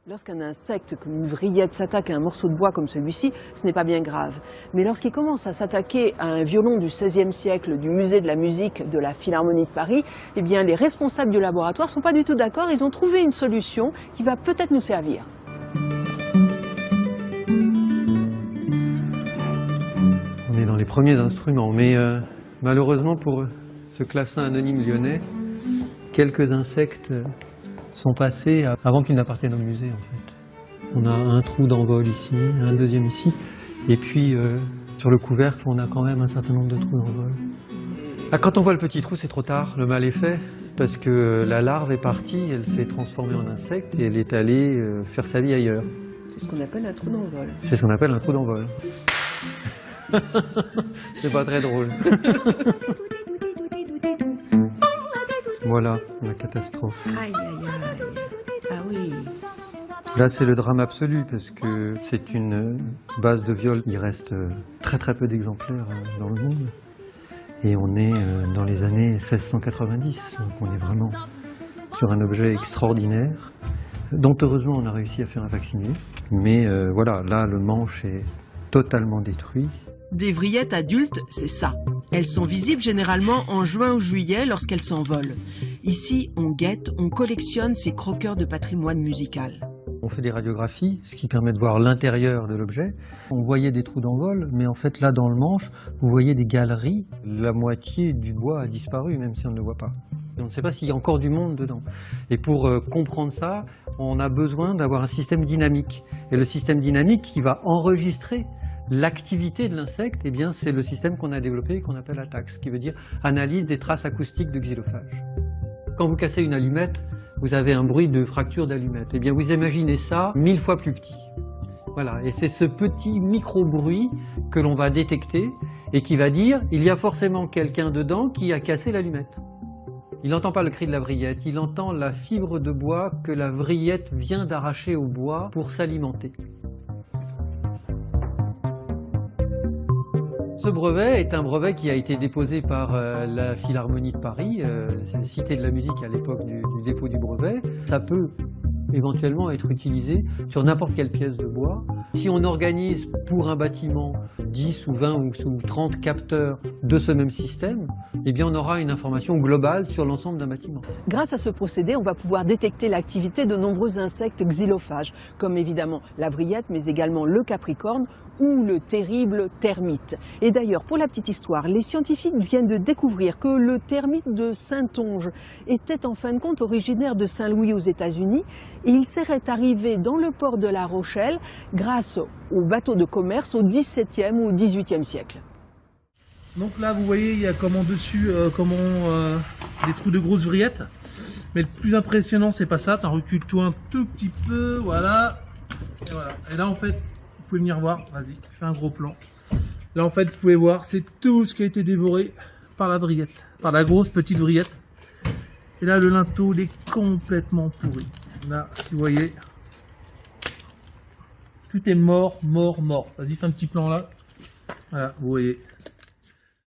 Lorsqu'un insecte comme une vrillette s'attaque à un morceau de bois comme celui-ci, ce n'est pas bien grave. Mais lorsqu'il commence à s'attaquer à un violon du XVIe siècle du musée de la musique de la Philharmonie de Paris, eh bien les responsables du laboratoire ne sont pas du tout d'accord. Ils ont trouvé une solution qui va peut-être nous servir. On est dans les premiers instruments, mais malheureusement pour ce clavecin anonyme lyonnais, quelques insectes sont passés avant qu'ils n'appartiennent au musée en fait. On a un trou d'envol ici, un deuxième ici, et puis sur le couvercle on a quand même un certain nombre de trous d'envol. Quand on voit le petit trou, c'est trop tard, le mal est fait, parce que la larve est partie, elle s'est transformée en insecte et elle est allée faire sa vie ailleurs. C'est ce qu'on appelle un trou d'envol. C'est ce qu'on appelle un trou d'envol. C'est pas très drôle. Voilà la catastrophe. Aïe, aïe, aïe. Ah oui. Là, c'est le drame absolu parce que c'est une base de viol. Il reste très très peu d'exemplaires dans le monde. Et on est dans les années 1690. Donc on est vraiment sur un objet extraordinaire dont heureusement on a réussi à faire un vacciné. Mais voilà, là le manche est totalement détruit. Des vrillettes adultes, c'est ça. Elles sont visibles généralement en juin ou juillet lorsqu'elles s'envolent. Ici, on guette, on collectionne ces croqueurs de patrimoine musical. On fait des radiographies, ce qui permet de voir l'intérieur de l'objet. On voyait des trous d'envol, mais en fait là dans le manche, vous voyez des galeries. La moitié du bois a disparu, même si on ne le voit pas. On ne sait pas s'il y a encore du monde dedans. Et pour comprendre ça, on a besoin d'avoir un système dynamique. Et le système dynamique qui va enregistrer l'activité de l'insecte, eh bien, c'est le système qu'on a développé et qu'on appelle ATAC, qui veut dire analyse des traces acoustiques de xylophage. Quand vous cassez une allumette, vous avez un bruit de fracture d'allumette. Eh bien, vous imaginez ça 1000 fois plus petit. Voilà, et c'est ce petit micro-bruit que l'on va détecter et qui va dire il y a forcément quelqu'un dedans qui a cassé l'allumette. Il n'entend pas le cri de la vrillette, il entend la fibre de bois que la vrillette vient d'arracher au bois pour s'alimenter. Ce brevet est un brevet qui a été déposé par la Philharmonie de Paris, Cité de la musique à l'époque du dépôt du brevet. Ça peut éventuellement être utilisé sur n'importe quelle pièce de bois. Si on organise pour un bâtiment 10 ou 20 ou 30 capteurs de ce même système, eh bien on aura une information globale sur l'ensemble d'un bâtiment. Grâce à ce procédé, on va pouvoir détecter l'activité de nombreux insectes xylophages, comme évidemment la vrillette, mais également le capricorne ou le terrible termite. Et d'ailleurs, pour la petite histoire, les scientifiques viennent de découvrir que le termite de Saintonge était en fin de compte originaire de Saint-Louis aux États-Unis et il serait arrivé dans le port de La Rochelle grâce aux bateaux de commerce au XVIIe ou au XVIIIe siècle. Donc là, vous voyez, il y a comme en dessus des trous de grosses vrillettes. Mais le plus impressionnant, c'est pas ça. T'en recules toi un tout petit peu, voilà. Et voilà. Et là, en fait, vous pouvez venir voir. Vas-y, fais un gros plan. Là, en fait, vous pouvez voir, c'est tout ce qui a été dévoré par la vrillette, par la grosse petite vrillette. Et là, le linteau, il est complètement pourri. Là, si vous voyez, tout est mort, mort, mort. Vas-y, fais un petit plan là. Voilà, vous voyez.